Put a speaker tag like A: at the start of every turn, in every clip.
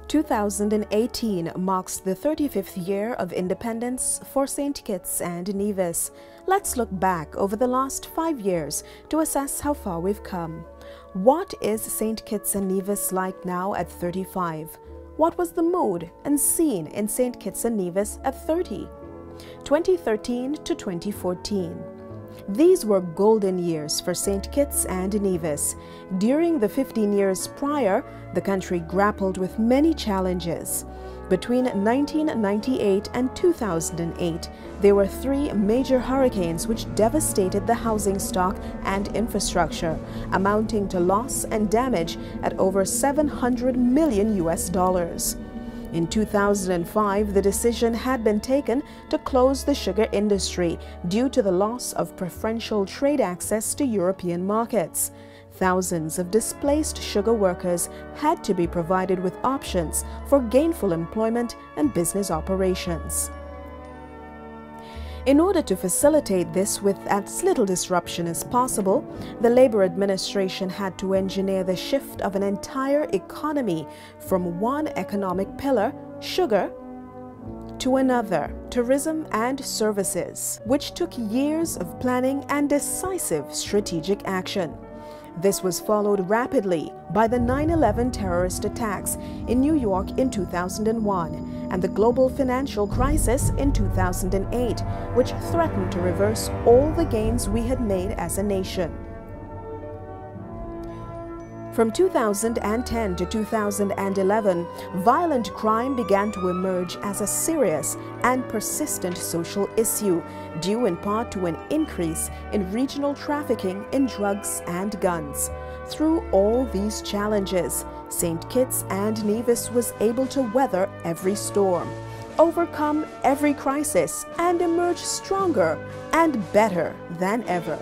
A: 2018 marks the 35th year of independence for St. Kitts and Nevis. Let's look back over the last 5 years to assess how far we've come. What is St. Kitts and Nevis like now at 35? What was the mood and scene in St. Kitts and Nevis at 30? 2013 to 2014. These were golden years for St. Kitts and Nevis. During the 15 years prior, the country grappled with many challenges. Between 1998 and 2008, there were 3 major hurricanes which devastated the housing stock and infrastructure, amounting to loss and damage at over $700 million. In 2005, the decision had been taken to close the sugar industry due to the loss of preferential trade access to European markets. Thousands of displaced sugar workers had to be provided with options for gainful employment and business operations. In order to facilitate this with as little disruption as possible, the Labour administration had to engineer the shift of an entire economy from one economic pillar, sugar, to another, tourism and services, which took years of planning and decisive strategic action. This was followed rapidly by the 9/11 terrorist attacks in New York in 2001 and the global financial crisis in 2008, which threatened to reverse all the gains we had made as a nation. From 2010 to 2011, violent crime began to emerge as a serious and persistent social issue, due in part to an increase in regional trafficking in drugs and guns. Through all these challenges, St. Kitts and Nevis was able to weather every storm, overcome every crisis, and emerge stronger and better than ever.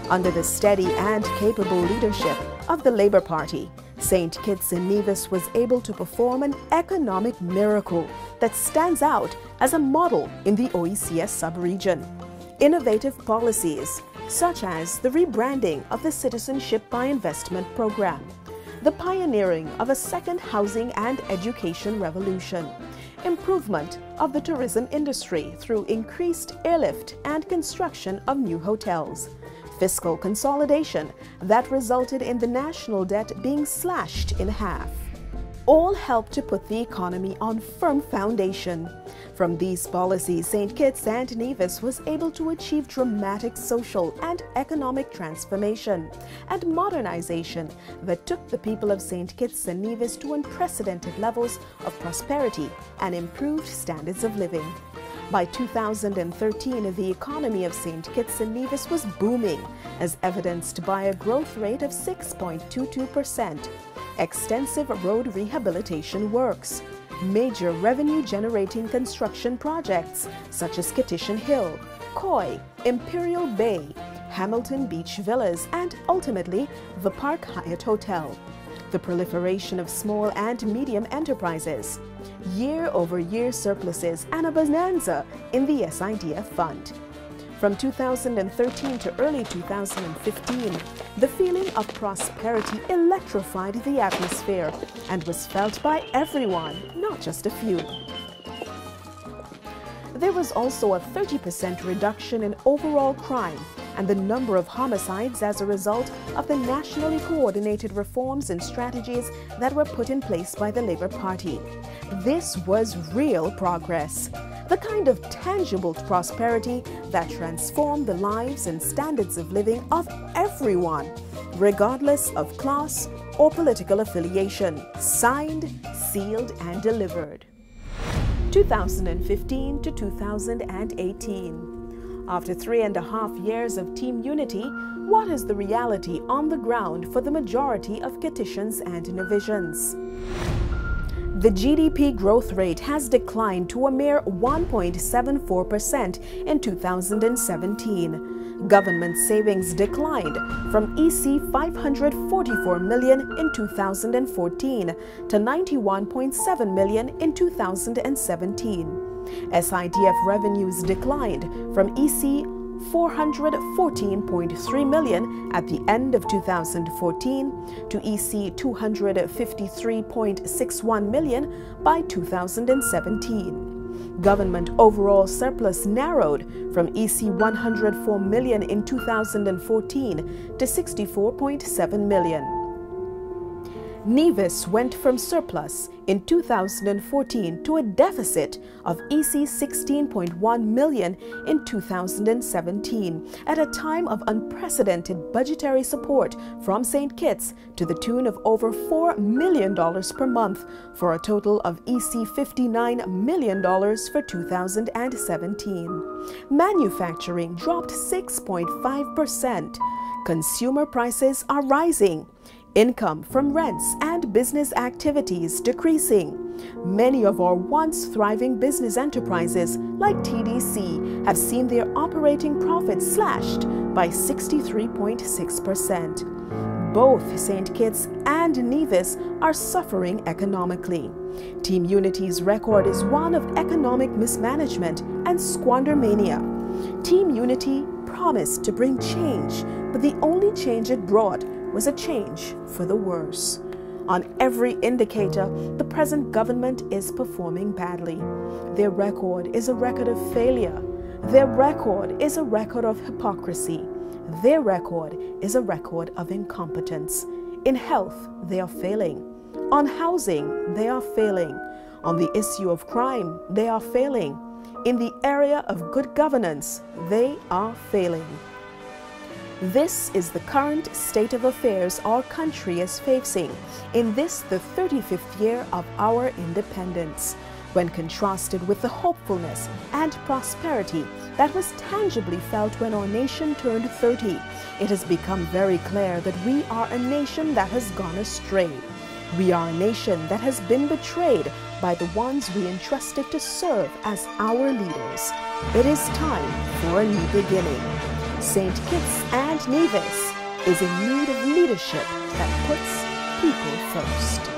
A: Under the steady and capable leadership of the Labour Party, St. Kitts and Nevis was able to perform an economic miracle that stands out as a model in the OECS sub-region. Innovative policies, such as the rebranding of the Citizenship by Investment program, the pioneering of a second housing and education revolution, improvement of the tourism industry through increased airlift and construction of new hotels, fiscal consolidation that resulted in the national debt being slashed in half, all helped to put the economy on firm foundation. From these policies, St. Kitts and Nevis was able to achieve dramatic social and economic transformation and modernization that took the people of St. Kitts and Nevis to unprecedented levels of prosperity and improved standards of living. By 2013, the economy of St. Kitts and Nevis was booming, as evidenced by a growth rate of 6.22%, extensive road rehabilitation works, major revenue-generating construction projects such as Kittition Hill, Koi, Imperial Bay, Hamilton Beach Villas, and ultimately the Park Hyatt Hotel. The proliferation of small and medium enterprises, year-over-year surpluses, and a bonanza in the SIDF fund. From 2013 to early 2015, the feeling of prosperity electrified the atmosphere and was felt by everyone, not just a few. There was also a 30% reduction in overall crime and the number of homicides as a result of the nationally coordinated reforms and strategies that were put in place by the Labour Party. This was real progress, the kind of tangible prosperity that transformed the lives and standards of living of everyone, regardless of class or political affiliation. Signed, sealed, and delivered. 2015 to 2018. After 3.5 years of team unity, what is the reality on the ground for the majority of Kittitians and Nevisians? The GDP growth rate has declined to a mere 1.74% in 2017. Government savings declined from EC 544 million in 2014 to 91.7 million in 2017. SIDF revenues declined from EC 414.3 million at the end of 2014 to EC 253.61 million by 2017. Government overall surplus narrowed from EC 104 million in 2014 to 64.7 million. Nevis went from surplus in 2014 to a deficit of EC 16.1 million in 2017 at a time of unprecedented budgetary support from St. Kitts to the tune of over $4 million per month for a total of EC $59 million for 2017. Manufacturing dropped 6.5%. Consumer prices are rising. Income from rents and business activities decreasing. Many of our once thriving business enterprises, like TDC, have seen their operating profits slashed by 63.6%. Both St. Kitts and Nevis are suffering economically. Team Unity's record is one of economic mismanagement and squandermania. Team Unity promised to bring change, but the only change it brought was a change for the worse. On every indicator, the present government is performing badly. Their record is a record of failure. Their record is a record of hypocrisy. Their record is a record of incompetence. In health, they are failing. On housing, they are failing. On the issue of crime, they are failing. In the area of good governance, they are failing. This is the current state of affairs our country is facing in this, the 35th year of our independence. When contrasted with the hopefulness and prosperity that was tangibly felt when our nation turned 30, it has become very clear that we are a nation that has gone astray. We are a nation that has been betrayed by the ones we entrusted to serve as our leaders. It is time for a new beginning. St. Kitts and Nevis is in need of leadership that puts people first.